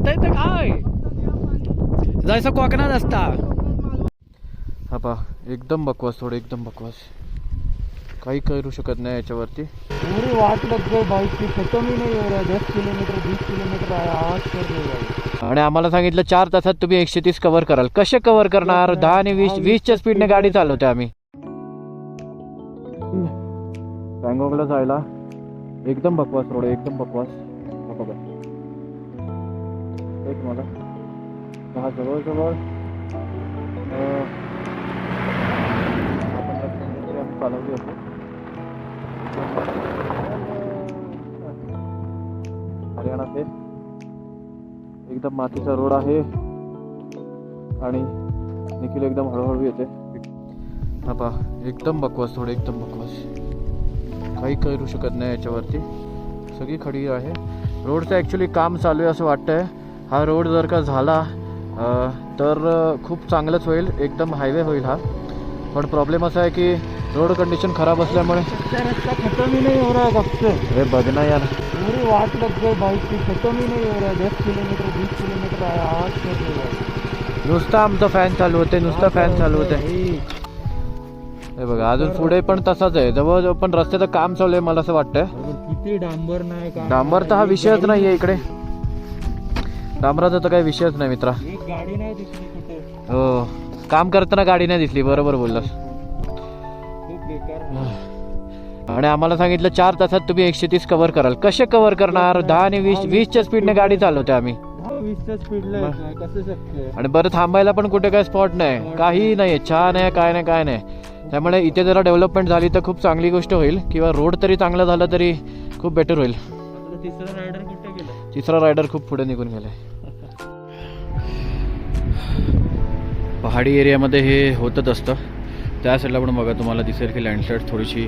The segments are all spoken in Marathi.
बघताय तर काय जायचं कोकणात असता। हा पा एकदम बकवास, थोडं एकदम बकवास, काही करू शकत नाही याच्यावरती। पूरी वाट लग गई बाइक की, खत्म ही नहीं हो रहा है। 10 किलोमीटर 20 किलोमीटर आवाज कर रही है। आणि आम्हाला सांगितलं 4 तासात तुम्ही 130 कव्हर कराल। कसे कव्हर करणार? 10 आणि 20च्या स्पीडने गाडी चालवते आम्ही। बँगॉकला जायला एकदम बकवास रोड, एकदम बकवास। बघा तुम्हाला हा जवळजवळ चालवली होती हरियाणा ते। एकदम मातीचा रोड आहे आणि निखिल एकदम हळूहळू येते। हा पहा एकदम बकवास, थोडं एकदम बकवास, काही करू शकत नाही याच्यावरती। सगळी खडी आहे। रोडचं ॲक्च्युली काम चालू आहे असं वाटतंय। हा रोड जर का झाला तर खूप चांगलंच होईल, एकदम हायवे होईल हा। पण प्रॉब्लेम असा आहे की रोड कंडिशन खराब असल्यामुळे रास्ता खत्म ही नहीं हो रहा है कब से। हे बघ ना यार, पूरी वाट लग गई बाइक की, खत्म ही नहीं हो रहा है। 10 किलोमीटर 20 किलोमीटर आवाज कर रही है। नुसता आमचा फॅन चालू होते, नुसता फॅन चालू होते। हे बघा अजून पुढे पण तसाच आहे, जवळजवळ पण रस्त्याचं काम चालू आहे मला असं वाटतंय। किती डांबर नाही का? डांबर तर हा विषयच नाही आहे इकडे, डांबराचा तर काही विषयच नाही मित्रा। एक गाडी नाही दिसली कुठे। हो, काम करताना गाडी नाही दिसली, बरोबर बोललास। खूप बेकार आहे। आणि आम्हाला सांगितलं 4 तासात तुम्ही 130 कव्हर कराल। कसे कव्हर करणार? 10 आणि 20च्या स्पीडने गाडी चालवते आम्ही। 20च्या स्पीडला कसं शक्य आहे? आणि बरं थांबायला पण कुठे काय स्पॉट नाही, काही नाही, चहा नाही, काय नाही, काय नाही। त्यामुळे इथे जरा डेव्हलपमेंट झाली तर खूप चांगली गोष्ट होईल, किंवा रोड तरी चांगला झाला तरी खूप बेटर होईल। तिसरा रायडर कुठे गेला? तिसरा रायडर खूप पुढे निघून गेलाय। पहाडी एरियामध्ये हे होतच असतं। त्या साईडला पण बघा तुम्हाला दिसेल की लँडस्लाईड थोडीशी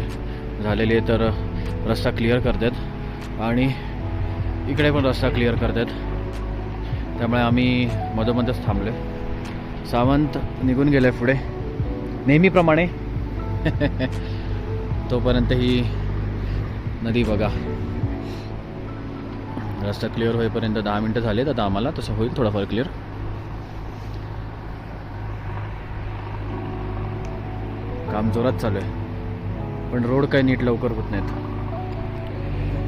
झालेली आहे, तर रस्ता क्लिअर करतात आणि इकडे पण रस्ता क्लिअर करतात। त्यामुळे आम्ही मधोमधच थांबलो। सावंत निघून गेलाय पुढे नेहमीप्रमाणे। तोपर्यंत ही नदी बघा, रस्ता क्लिअर होईपर्यंत 10 मिनटं झालेत। आता आम्हाला तसं होईल थोडाफार क्लिअर। काम जोरात चालू आहे, पण रोड काही नीट लवकर होत नाहीत।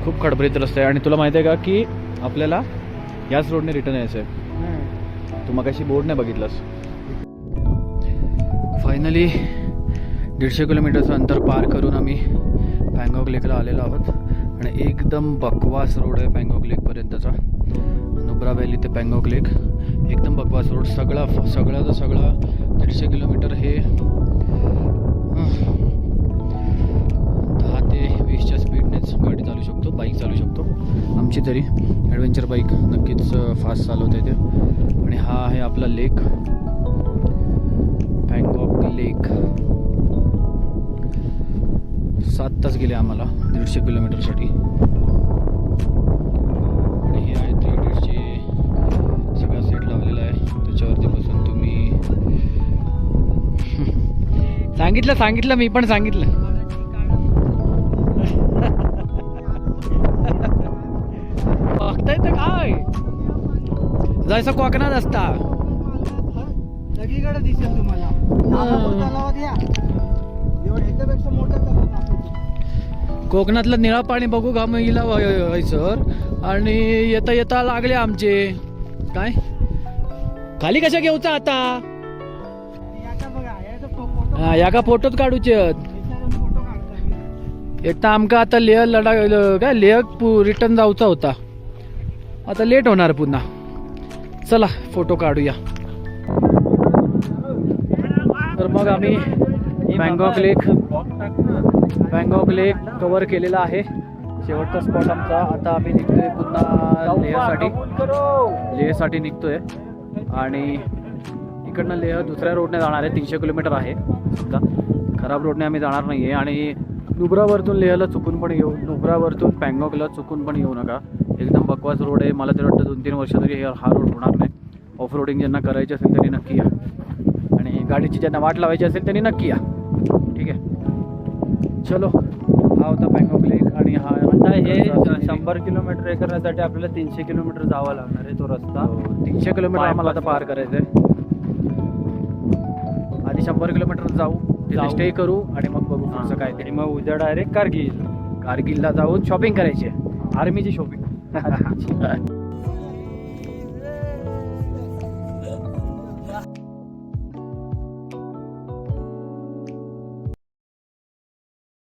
खूप खडबडीत रस्ता आहे। आणि तुला माहिती आहे का की आपल्याला याच रोडने रिटर्न यायचं आहे। तू मगाशी बोर्ड नाही बघितलास। फायनली 150 किलोमीटरचं अंतर पार करून आम्ही पँगॉक लेकला आलेलो आहोत। आणि एकदम बकवास रोड आहे पँगॉक लेकपर्यंतचा। नुब्रा व्हॅली ते पँगॉक लेक एकदम बकवास रोड। सगळाचा सगळा 150 किलोमीटर हे 10 ते 20च्या स्पीडनेच गाडी चालू शकतो, बाईक चालू शकतो। आमची तरी ॲडव्हेंचर बाईक नक्कीच फास्ट चालवता येते। आणि हा आहे आपला लेक, पँगॉक लेक। 7 तास गेले आम्हाला 150 किलोमीटरसाठी। आणि हे आहे 3 इडियट्सचे सगळा सेट लावलेला आहे, त्याच्यावरती बसून तुम्ही सांगितलं मी पण सांगितलं। बघताय तर काय जायचं कोकणात असता। सगळीकडे दिसेल तुम्हाला। ह्याच्यापेक्षा मोठं कोकणातलं निळा पाणी बघू का महिला सर। आणि येता येता लागले आमचे काय खाली कशा घेऊचा आता। हा या का फोटोच काढूचे। एक तर आमका आता लेह काय लेह रिटर्न जाऊचा होता, आता लेट होणार पुन्हा। चला फोटो काढूया। तर मग आम्ही पँगॉक लेक कव्हर केलेला आहे। शेवटचा स्पॉट आमचा। आता आम्ही निघतोय पुन्हा लेहसाठी निघतोय। आणि इकडनं लेह दुसऱ्या रोडने जाणार आहे, 300 किलोमीटर आहे सुद्धा। खराब रोडने आम्ही जाणार नाही आहे। आणि नुब्रावरतून लेहला चुकून पण येऊ, नुब्रावरतून पँगॉकला चुकून पण येऊ नका। एकदम बकवास रोड आहे। मला तरी वाटतं 2-3 वर्ष तरी हा रोड होणार नाही। ऑफ रोडिंग ज्यांना करायची असेल त्यांनी नक्की या, आणि गाडीची ज्यांना वाट लावायची असेल त्यांनी नक्की या। ठीक आहे, चलो हा होता पँगॉक लेक। आणि आणि हा आता हे रस्ता 100 किलोमीटर हे करण्यासाठी आपल्याला 300 किलोमीटर जावं लागणार आहे तो रस्ता. 300 किलोमीटर आम्हाला आता पार करायचंय. आधी 100 किलोमीटर जाऊ, तिथे जाऊ. स्टे करू आणि मग बघू पुढचं काय आणि ते. मग उद्या डायरेक्ट कारगिल. कारगिलला जाऊन शॉपिंग करायची, आर्मीची शॉपिंग.